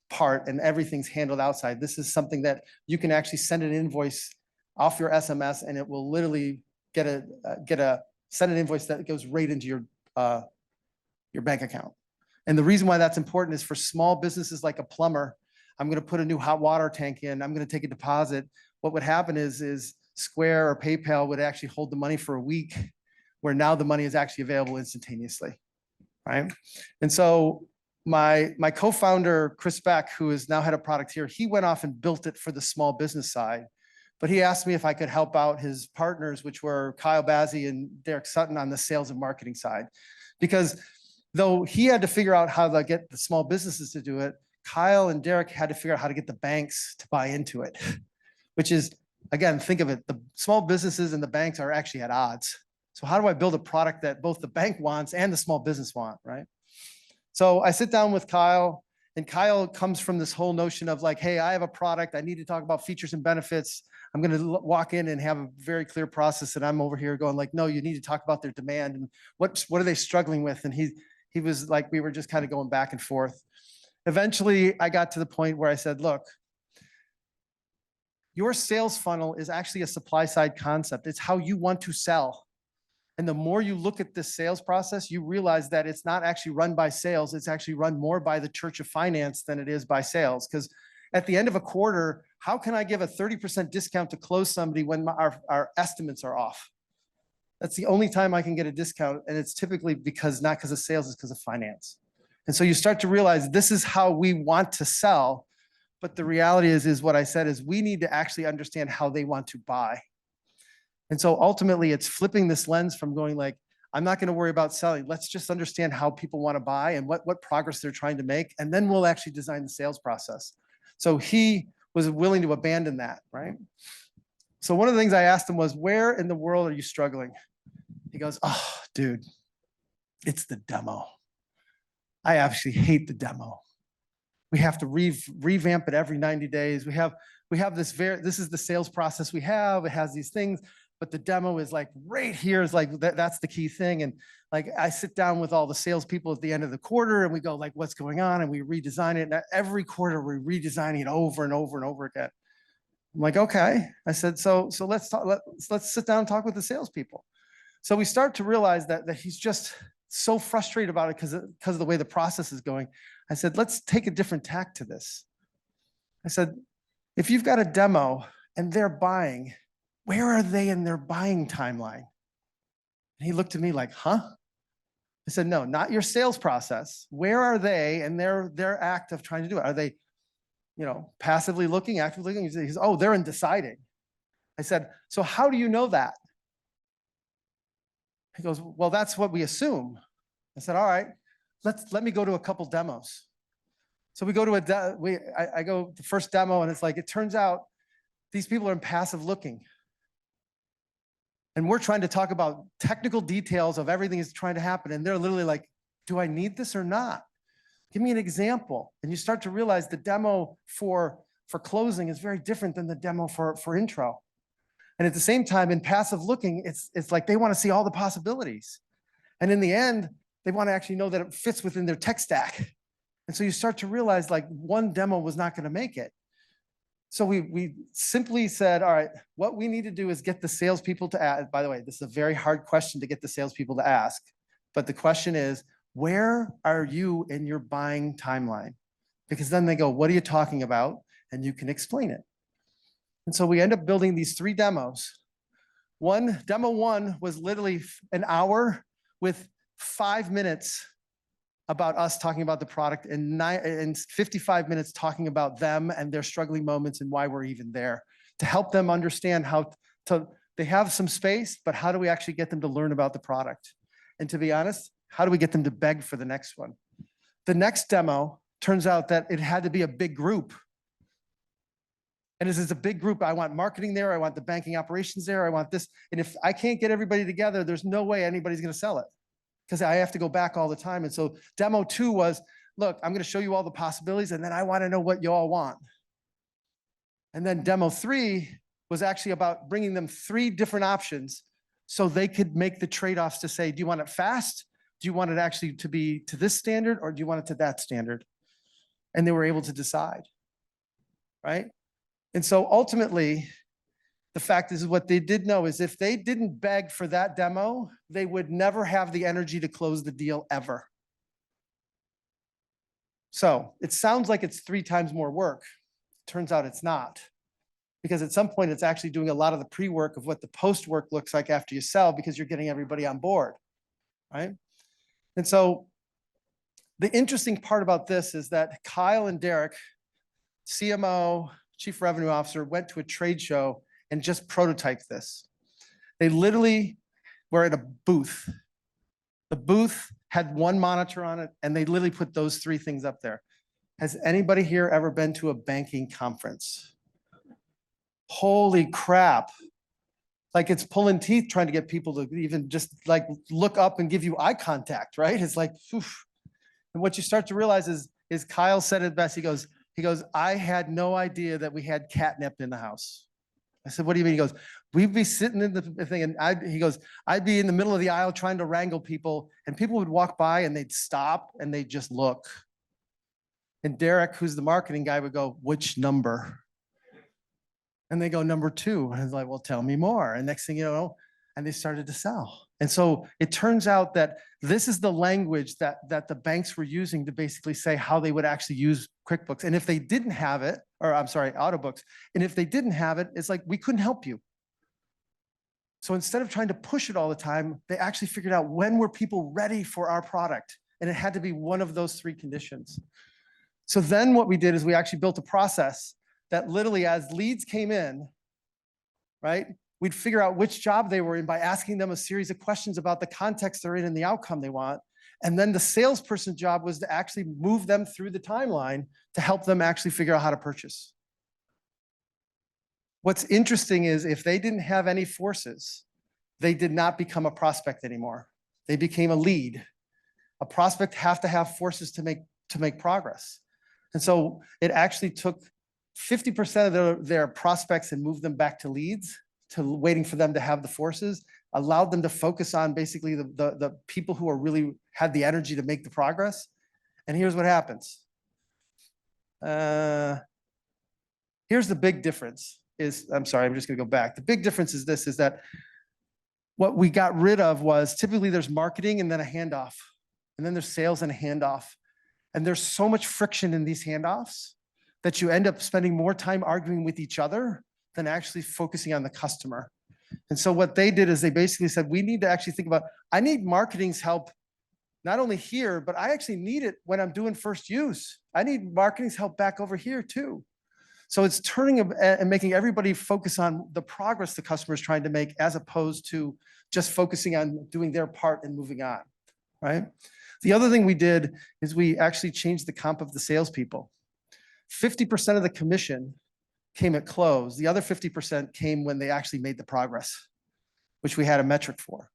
part, and everything's handled outside. This is something that you can actually send an invoice off your SMS, and it will literally send an invoice that goes right into your bank account. And the reason why that's important is for small businesses like a plumber. I'm going to put a new hot water tank in. I'm going to take a deposit. What would happen is Square or PayPal would actually hold the money for a week, where now the money is actually available instantaneously, right? And so my co-founder, Chris Beck, who is now head of product here, he went off and built it for the small business side. But he asked me if I could help out his partners, which were Kyle Bazzi and Derek Sutton, on the sales and marketing side. Because though he had to figure out how to get the small businesses to do it, Kyle and Derek had to figure out how to get the banks to buy into it, which is, again, think of it, the small businesses and the banks are actually at odds. So how do I build a product that both the bank wants and the small business want, right? So I sit down with Kyle, and Kyle comes from this whole notion of like, hey, I have a product, I need to talk about features and benefits. I'm going to walk in and have a very clear process. And I'm over here going like, no, you need to talk about their demand and what are they struggling with? And he was like, we were just kind of going back and forth. Eventually, I got to the point where I said, look, your sales funnel is actually a supply side concept. It's how you want to sell. And the more you look at this sales process, you realize that it's not actually run by sales. It's actually run more by the Church of Finance than it is by sales. Because at the end of a quarter, how can I give a 30% discount to close somebody when our estimates are off? That's the only time I can get a discount. And it's typically not because of sales, it's because of finance. And so you start to realize this is how we want to sell. But the reality is what I said is we need to actually understand how they want to buy. And so ultimately it's flipping this lens from going like, I'm not going to worry about selling. Let's just understand how people want to buy and what progress they're trying to make. And then we'll actually design the sales process. So he was willing to abandon that, right? So one of the things I asked him was, where in the world are you struggling? He goes, oh, dude, it's the demo. I actually hate the demo. We have to revamp it every 90 days. We have this is the sales process we have. It has these things, but the demo is like right here is like, that's the key thing. And like, I sit down with all the salespeople at the end of the quarter and we go like, what's going on? And we redesign it. And every quarter we're redesigning it over and over and over again. I'm like, okay. I said, so let's talk, let's sit down and talk with the salespeople. So we start to realize that he's just so frustrated about it because of the way the process is going. I said, let's take a different tack to this. I said, if you've got a demo and they're buying, where are they in their buying timeline? And he looked at me like, huh? I said, no, not your sales process. Where are they in their act of trying to do it? Are they, passively looking, actively looking? He says, oh, they're undecided. I said, so how do you know that? He goes, well, that's what we assume. I said, all right, let me go to a couple demos. So we go to I go the first demo, and it's like, it turns out these people are in passive looking. And we're trying to talk about technical details of everything that's trying to happen. And they're literally like, do I need this or not? Give me an example. And you start to realize the demo for closing is very different than the demo for intro. And at the same time, in passive looking, it's like they want to see all the possibilities. And in the end, they want to actually know that it fits within their tech stack. And so you start to realize like one demo was not going to make it. So we simply said, all right, what we need to do is get the salespeople to ask. By the way, this is a very hard question to get the salespeople to ask. But the question is, where are you in your buying timeline? Because then they go, what are you talking about? And you can explain it. And so we end up building these 3 demos. Demo one was literally an hour with 5 minutes about us talking about the product and 55 minutes talking about them and their struggling moments and why we're even there, to help them understand how they have some space, but how do we actually get them to learn about the product? And to be honest, how do we get them to beg for the next one? The next demo turns out that it had to be a big group. And as it's a big group, I want marketing there, I want the banking operations there, I want this. And if I can't get everybody together, there's no way anybody's going to sell it, because I have to go back all the time. And so demo 2 was, look, I'm going to show you all the possibilities, and then I want to know what you all want. And then demo 3 was actually about bringing them 3 different options so they could make the trade-offs to say, do you want it fast? Do you want it actually to be to this standard, or do you want it to that standard? And they were able to decide, right? And so ultimately, the fact is what they did know is if they didn't beg for that demo, they would never have the energy to close the deal ever. So it sounds like it's 3 times more work. Turns out it's not. Because at some point, it's actually doing a lot of the pre-work of what the post-work looks like after you sell, because you're getting everybody on board, right? And so the interesting part about this is that Kyle and Derek, CMO, Chief Revenue Officer, went to a trade show and just prototyped this. They literally were at a booth. The booth had 1 monitor on it, and they literally put those 3 things up there. Has anybody here ever been to a banking conference? Holy crap. Like, it's pulling teeth trying to get people to even just like look up and give you eye contact, right? It's like, oof. And what you start to realize is Kyle said it best. He goes, I had no idea that we had catnip in the house. I said, what do you mean? He goes, we'd be sitting in the thing, and he goes, I'd be in the middle of the aisle trying to wrangle people, and people would walk by and they'd stop and they'd just look. And Derek, who's the marketing guy, would go, which number? And they go, number 2. And I was like, well, tell me more. And next thing you know, and they started to sell. And so it turns out that this is the language that the banks were using to basically say how they would actually use QuickBooks. And if they didn't have it, or I'm sorry, Autobooks, and if they didn't have it, it's like, we couldn't help you. So instead of trying to push it all the time, they actually figured out when were people ready for our product. And it had to be one of those 3 conditions. So then what we did is we actually built a process that literally, as leads came in, right, we'd figure out which job they were in by asking them a series of questions about the context they're in and the outcome they want. And then the salesperson's job was to actually move them through the timeline to help them actually figure out how to purchase. What's interesting is if they didn't have any forces, they did not become a prospect anymore. They became a lead. A prospect have to have forces to make progress. And so it actually took 50% of their prospects and moved them back to leads, to waiting for them to have the forces, allowed them to focus on basically the people who are really had the energy to make the progress. And here's what happens. Here's the big difference is, I'm sorry, I'm just gonna go back. The big difference is this, is that what we got rid of was typically there's marketing and then a handoff, and then there's sales and a handoff. And there's so much friction in these handoffs that you end up spending more time arguing with each other than actually focusing on the customer. And so what they did is they basically said, we need to actually think about, I need marketing's help, not only here, but I actually need it when I'm doing first use. I need marketing's help back over here too. So it's turning and making everybody focus on the progress the customer is trying to make, as opposed to just focusing on doing their part and moving on, right? The other thing we did is we actually changed the comp of the salespeople. 50% of the commission came at close. The other 50% came when they actually made the progress, which we had a metric for,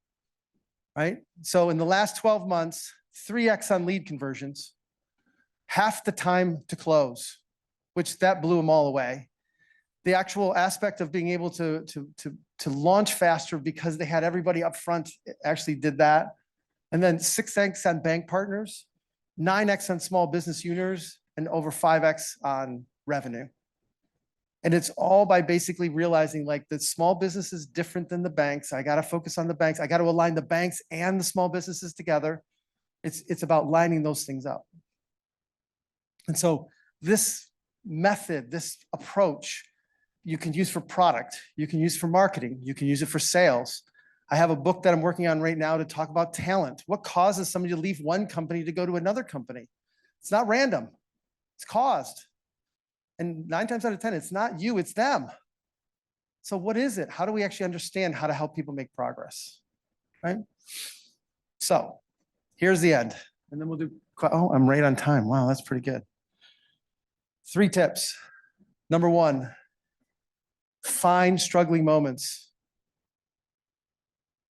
right? So in the last 12 months, 3x on lead conversions, half the time to close, which that blew them all away. The actual aspect of being able to launch faster because they had everybody up front actually did that. And then 6x on bank partners, 9x on small business owners, and over 5x on revenue. And it's all by basically realizing like the small business is different than the banks. I got to focus on the banks. I got to align the banks and the small businesses together. It's about lining those things up. And so this method, this approach, you can use for product, you can use for marketing, you can use it for sales. I have a book that I'm working on right now to talk about talent. What causes somebody to leave one company to go to another company? It's not random, it's caused. And 9 times out of 10, it's not you, it's them. So what is it? How do we actually understand how to help people make progress, right? So here's the end. And then we'll do, oh, I'm right on time. Wow, that's pretty good. 3 tips. Number 1, find struggling moments.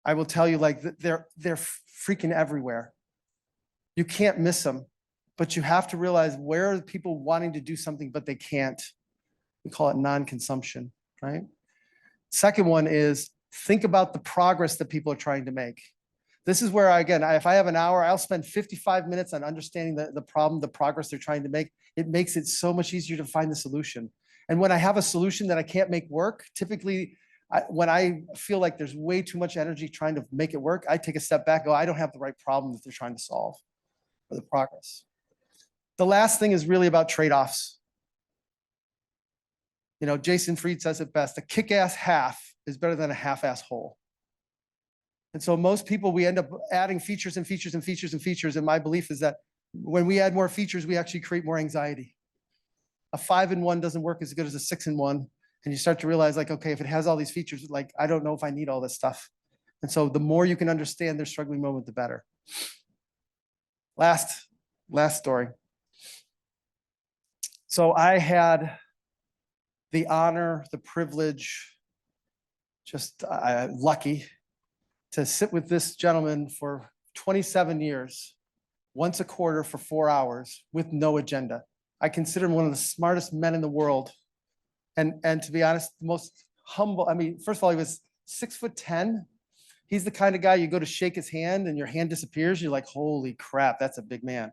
I will tell you, like, they're freaking everywhere. You can't miss them, but you have to realize where are people wanting to do something, but they can't. We call it non-consumption, right? Second one is think about the progress that people are trying to make. This is where, again, if I have an hour, I'll spend 55 minutes on understanding the problem, the progress they're trying to make. It makes it so much easier to find the solution. And when I have a solution that I can't make work, typically, when I feel like there's way too much energy trying to make it work, I take a step back, go, I don't have the right problem that they're trying to solve for the progress. The last thing is really about trade-offs. You know, Jason Fried says it best, a kick-ass half is better than a half-ass whole. And so most people, we end up adding features and features and features and features. And my belief is that when we add more features, we actually create more anxiety. A 5-in-1 doesn't work as good as a 6-in-1. And you start to realize, like, okay, if it has all these features, like, I don't know if I need all this stuff. And so the more you can understand their struggling moment, the better. Last story. So I had the honor, the privilege, just lucky to sit with this gentleman for 27 years, once a quarter for 4 hours with no agenda. I consider him one of the smartest men in the world. And to be honest, the most humble. I mean, first of all, he was 6'10". He's the kind of guy you go to shake his hand and your hand disappears. You're like, holy crap, that's a big man.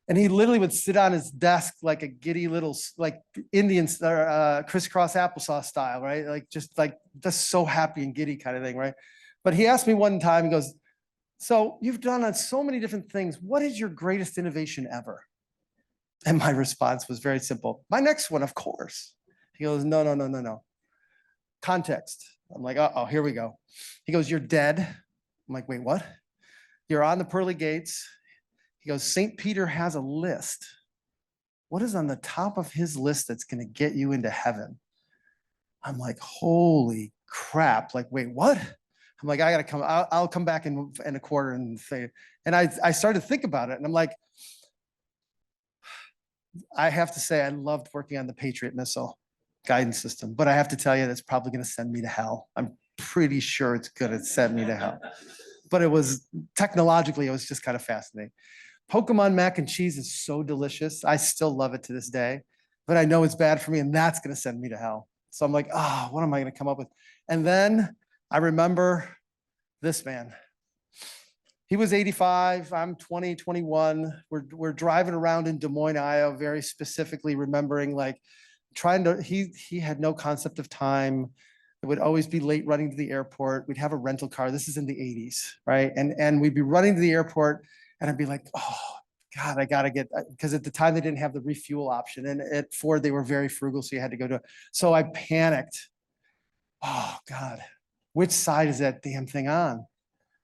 And he literally would sit on his desk like a giddy little, like Indian crisscross applesauce style, right? Like just so happy and giddy kind of thing, right? But he asked me one time, he goes, so you've done on so many different things. What is your greatest innovation ever? And my response was very simple. My next one, of course. He goes, no. Context. I'm like, uh-oh, here we go. He goes, you're dead. I'm like, wait, what? You're on the pearly gates. He goes, St. Peter has a list. What is on the top of his list that's going to get you into heaven? I'm like, holy crap. Like, wait, what? I'm like, I got to come. I'll come back in a quarter and say, and I started to think about it. And I'm like, I have to say, I loved working on the Patriot missile guidance system, but I have to tell you, that's probably going to send me to hell. I'm pretty sure it's going to send me to hell. But it was technologically, it was just kind of fascinating. Pokemon mac and cheese is so delicious. I still love it to this day, but I know it's bad for me, and that's going to send me to hell. So I'm like, oh, what am I going to come up with? And then I remember this man. He was 85, I'm 20, 21. We're driving around in Des Moines, Iowa, very specifically remembering, like, trying to, he had no concept of time. It would always be late running to the airport. We'd have a rental car. This is in the 80s, right? And we'd be running to the airport, and I'd be like, oh, God, I got to get, because at the time they didn't have the refuel option. And at Ford, they were very frugal, so you had to go to, so I panicked. Oh, God, which side is that damn thing on?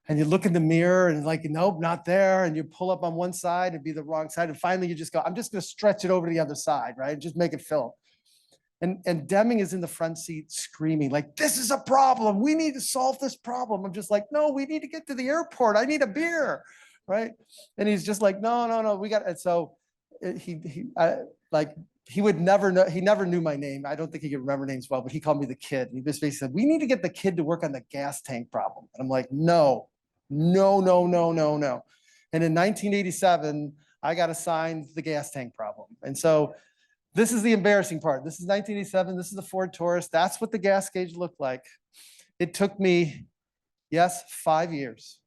And you look in the mirror and like, nope, not there. And you pull up on one side and be the wrong side. And finally you just go, I'm just going to stretch it over to the other side, right? Just make it fill. And Deming is in the front seat screaming like, this is a problem. We need to solve this problem. I'm just like, no, we need to get to the airport. I need a beer, right? And he's just like, no, we got it. So he would never know. He never knew my name. I don't think he could remember names well, but he called me the kid. And he just basically said, we need to get the kid to work on the gas tank problem. And I'm like, no. And in 1987, I got assigned the gas tank problem. And so this is the embarrassing part. This is 1987. This is the Ford Taurus. That's what the gas gauge looked like. It took me, yes, 5 years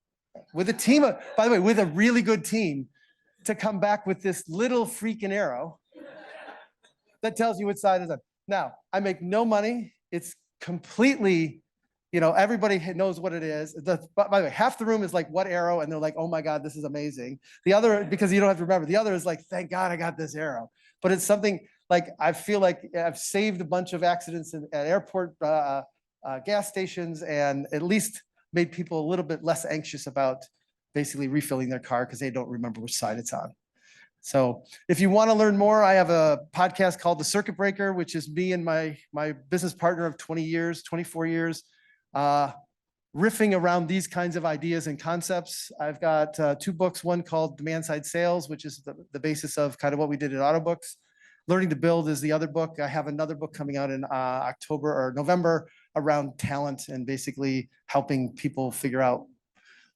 with a team of, by the way, with a really good team to come back with this little freaking arrow that tells you which side is on. Now, I make no money. It's completely, everybody knows what it is. By the way, half the room is like, what arrow? And they're like, oh my God, this is amazing. The other, because you don't have to remember, the other is like, thank God I got this arrow. But it's something like, I feel like I've saved a bunch of accidents at airport gas stations, and at least made people a little bit less anxious about basically refilling their car because they don't remember which side it's on. So if you want to learn more, I have a podcast called The Circuit Breaker, which is me and my business partner of 20 years, 24 years, riffing around these kinds of ideas and concepts. I've got 2 books, one called Demand Side Sales, which is the basis of kind of what we did at Autobooks. Learning to Build is the other book. I have another book coming out in October or November around talent and basically helping people figure out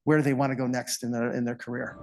where they want to go next in their career.